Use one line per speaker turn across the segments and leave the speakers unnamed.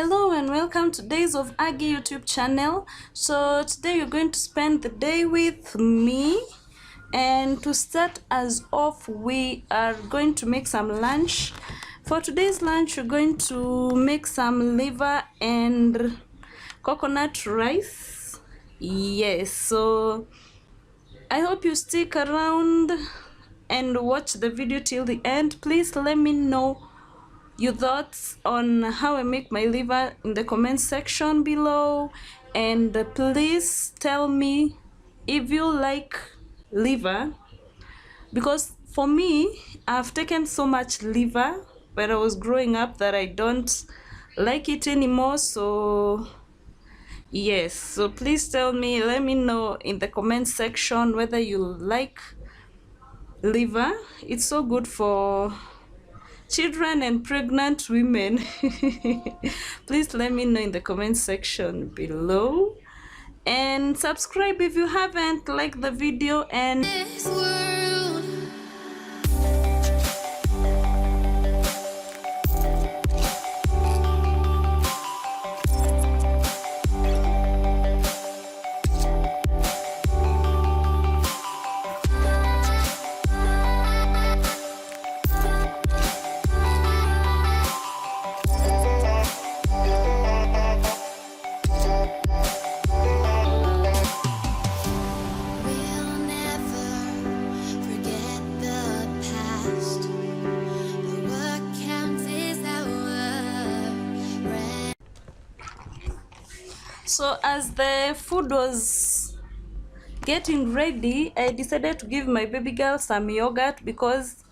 Hello and welcome to Days of Aggie YouTube channel. So today you're going to spend the day with me, and to start us off we are going to make some lunch. For today's lunch we're going to make some liver and coconut rice. Yes, so I hope you stick around and watch the video till the end. Please let me know your thoughts on how I make my liver in the comment section below, and please tell me if you like liver, because for me I've taken so much liver when I was growing up that I don't like it anymore. So yes, so please tell me, let me know in the comment section whether you like liver. It's so good for children and pregnant women. Please let me know in the comment section below, and subscribe if you haven't. Like the video and so as the food was getting ready, I decided to give my baby girl some yogurt because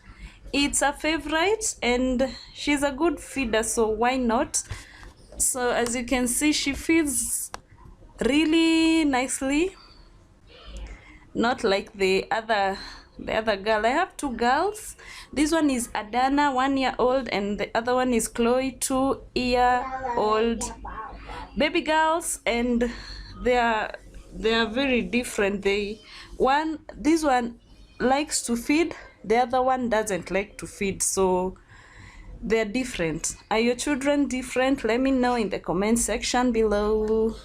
it's a favorite and she's a good feeder, so why not? So as you can see, she feeds really nicely, not like the other girl. I have two girls. This one is Adana, 1 year old, and the other one is Chloe, 2-year-old baby girls, and they are very different. This one likes to feed, the other one doesn't like to feed, so they're different. Are your children different? Let me know in the comment section below.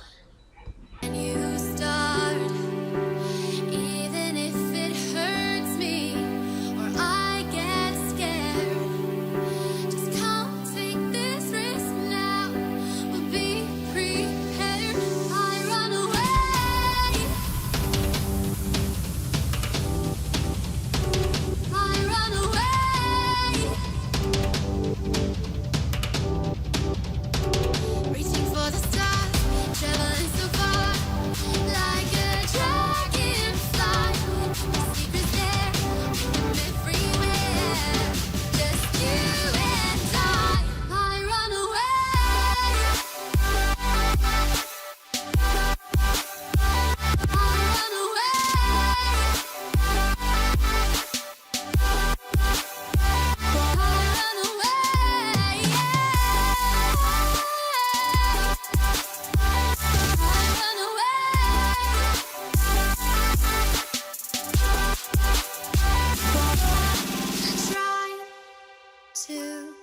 To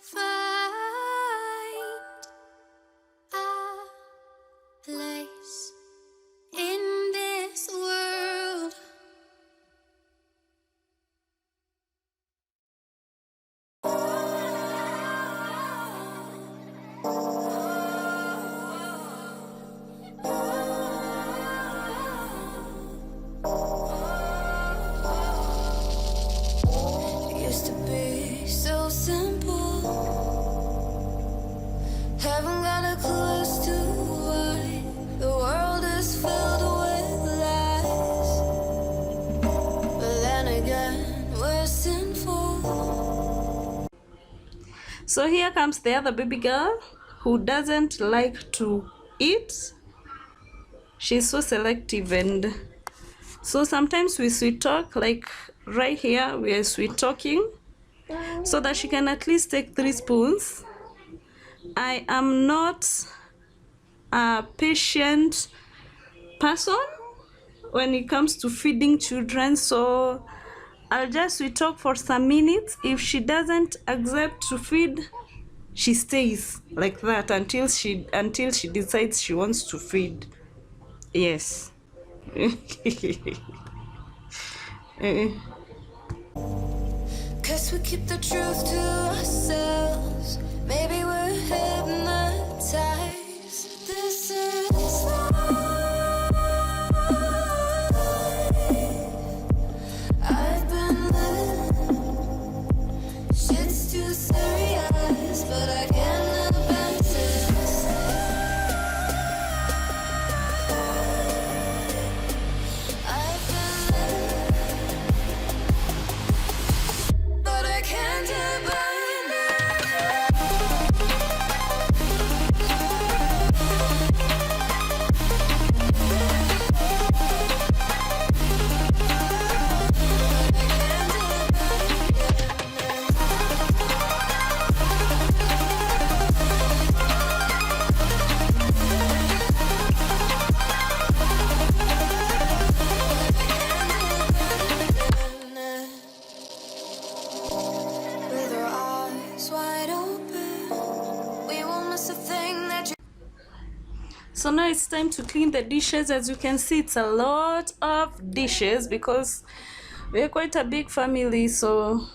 find a place in this world. It used to be so simple. Haven't got a clue as to why the world is filled with lies. But then again, we're sinful. So here comes the other baby girl who doesn't like to eat. She's so selective, and so sometimes we sweet talk, like right here we are sweet talking so that she can at least take 3 spoons. I am not a patient person when it comes to feeding children, so I'll just sweet talk for some minutes. If she doesn't accept to feed, she stays like that until she decides she wants to feed. Yes.
Cause we keep the truth to ourselves. Maybe we're hypnotized. This is life. I've been living. Shit's too serious, but I can't abandon this. I've been living, but I can't abandon. With our eyes wide open, we won't miss a thing that you.
So now it's time to clean the dishes. As you can see, it's a lot of dishes because we're quite a big family. So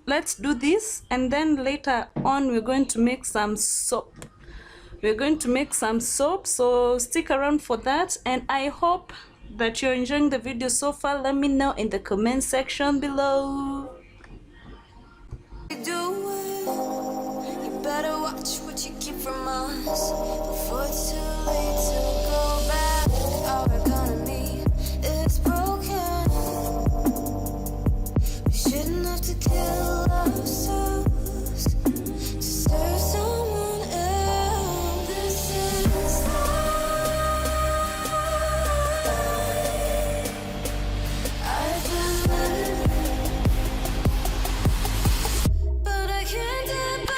let's do this, and then later on we're going to make some soap. So stick around for that, and I hope that you're enjoying the video so far. Let me know in the comment section below.
Do it. You better watch what you keep from us before it's too late to go back. Our economy is broken. We shouldn't have to kill ourselves to serve someone else. This is life. I've been living, but I can't abandon.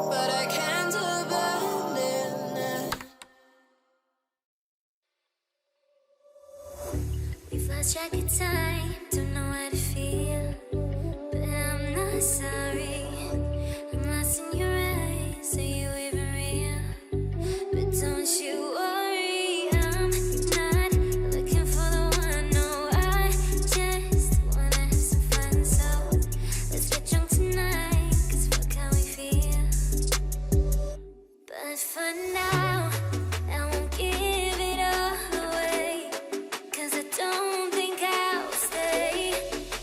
But I can't abandon it. We've lost track of time, don't know how to feel, but I'm not sorry. I'm lost in your eyes, are you even real? But don't you worry, I'm not looking for the one. No, I just wanna have some fun. So let's get drunk tonight, cause fuck how we feel. But for now, I won't give it all away, cause I don't think I'll stay.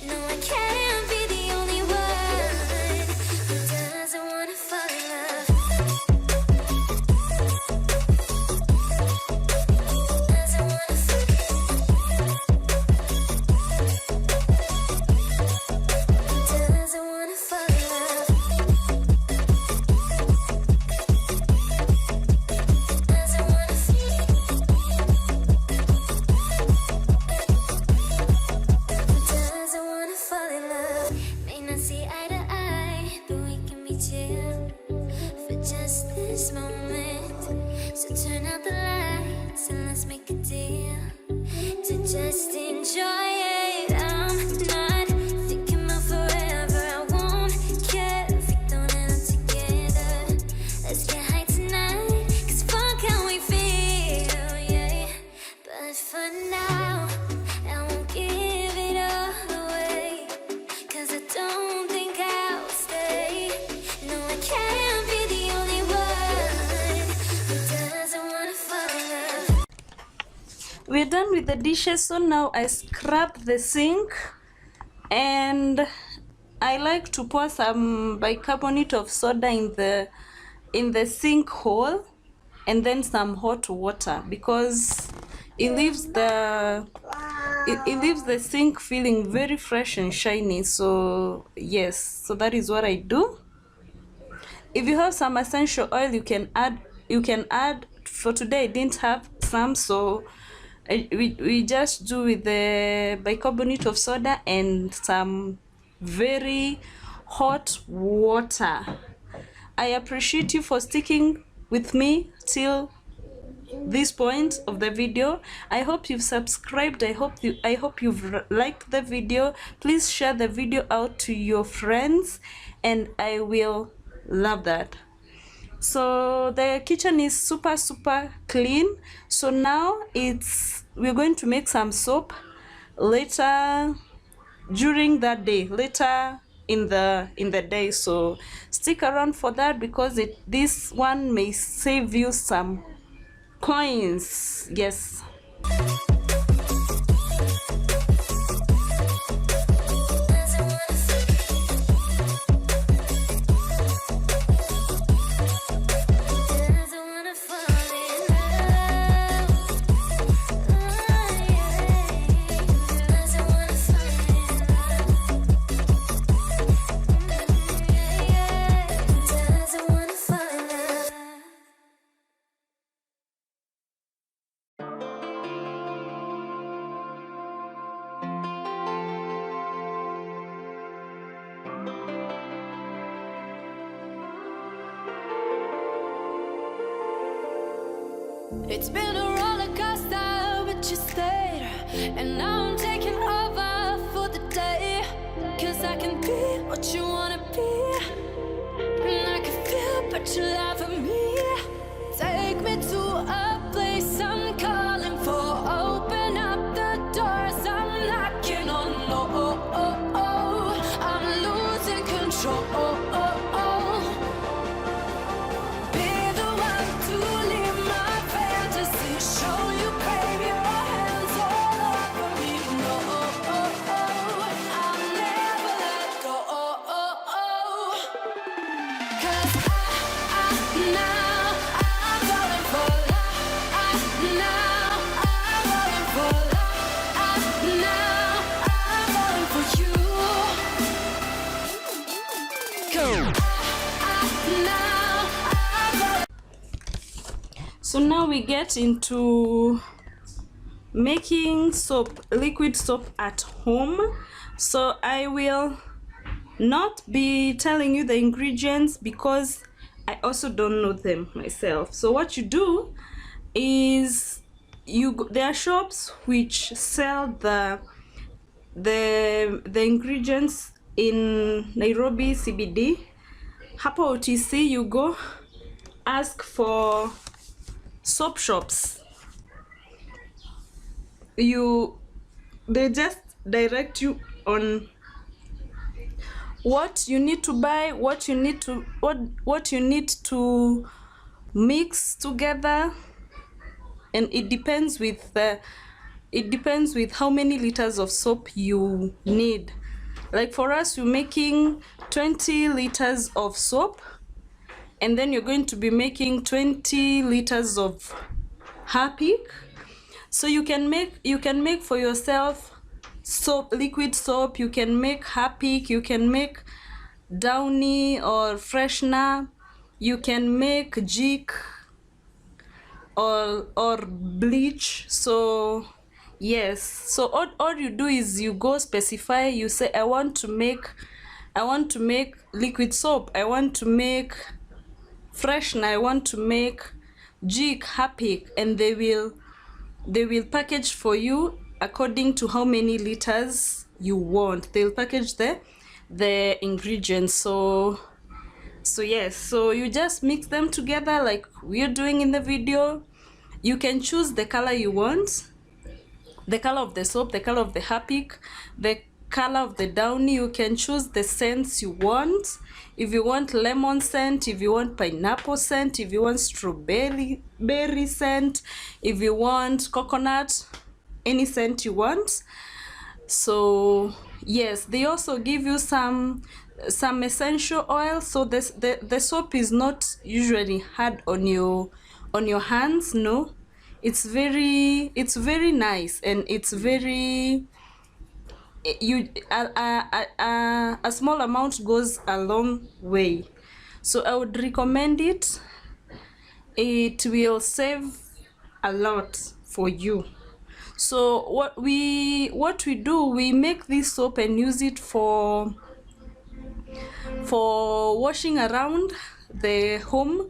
No, I can't be the only one who doesn't wanna fall in love. Doesn't wanna fall in love. Doesn't wanna fall in love. Doesn't wanna fall in love. Doesn't wanna fall in love. May not see eye to eye, but we can be chill for just this moment. So turn out the lights and let's make a deal to just enjoy it. I'm not thinking about forever. I won't care if we don't end up together. Let's get high tonight, cause fuck how we feel, yeah. But for now, I won't give it all away, cause I don't think I'll stay. No, I can't be the only one who doesn't wanna fall in love.
We're done with the dishes, so now I scrub the sink, and I like to pour some bicarbonate of soda in the sink hole, and then some hot water, because it leaves the it leaves the sink feeling very fresh and shiny. So yes, so that is what I do. If you have some essential oil, you can add. For today I didn't have some, so we just do with the bicarbonate of soda and some very hot water. I appreciate you for sticking with me till this point of the video. I hope you've subscribed. I hope you've liked the video. Please share the video out to your friends and I will love that. So the kitchen is super clean. So now we're going to make some soap later during that day, later in the day. So stick around for that, because this one may save you some coins. Yes.
It's been a roller coaster, but you stayed. And now I'm taking over for the day. Cause I can be what you wanna be. And I can feel but you laugh at me. Take me to a place I'm calling for. Open up the doors I'm knocking on. I'm losing control.
So now we get into making soap, liquid soap at home. So I will not be telling you the ingredients because I also don't know them myself. So what you do is there are shops which sell the ingredients in Nairobi CBD. Hapo OTC you go ask for soap shops. They just direct you on what you need to buy, what you need to mix together, and it depends with how many liters of soap you need. Like for us, we're making 20 liters of soap, and then you're going to be making 20 liters of Harpic. So you can make for yourself soap, liquid soap. You can make Harpic, you can make Downy or freshener, you can make Jik or bleach. So yes, so all you do is you go specify, you say I want to make liquid soap, I want to make freshener, I want to make Jik, Harpic, and they will package for you according to how many liters you want. They'll package the ingredients. So yes, so you just mix them together like we're doing in the video. You can choose the color you want, the color of the soap, the color of the Harpic, the color of the Downy. You can choose the scents you want. If you want lemon scent, if you want pineapple scent, if you want strawberry berry scent, if you want coconut, any scent you want. So yes, they also give you some essential oil, so the soap is not usually hard on your hands. No, It's very nice, and it's very you a small amount goes a long way. So I would recommend it. It will save a lot for you. So what we do, we make this soap and use it for washing around the home.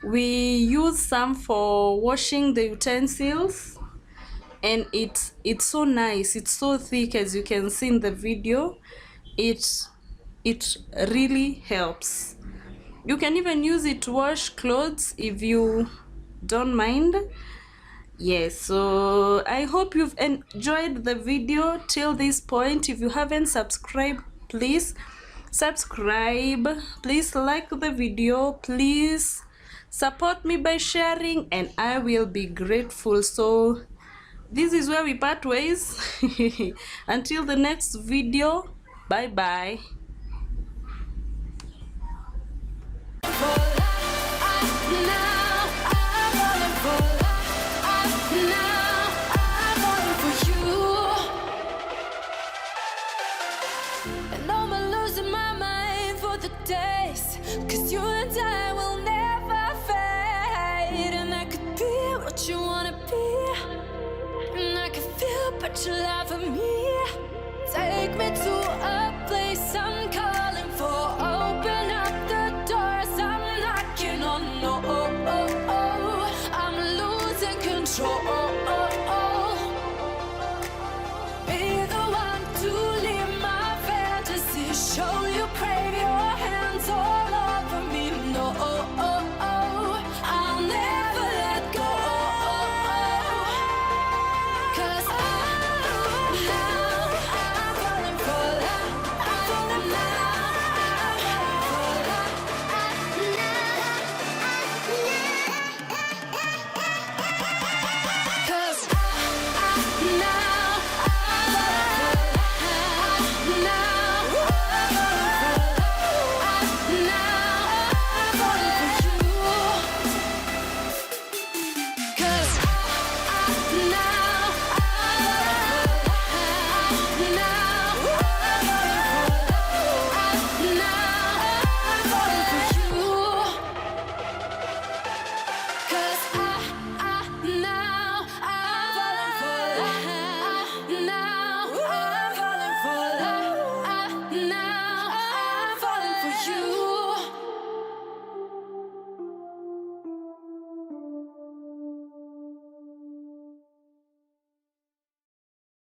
We use some for washing the utensils, and it's so nice, it's so thick, as you can see in the video. It really helps. You can even use it to wash clothes if you don't mind. Yes, so I hope you've enjoyed the video till this point. If you haven't subscribed, please subscribe. Please like the video. Please support me by sharing, and I will be grateful. So this is where we part ways. Until the next video, bye bye.
Cause you and I will never fade, and I could be what you wanna be, and I could feel but you lie for me.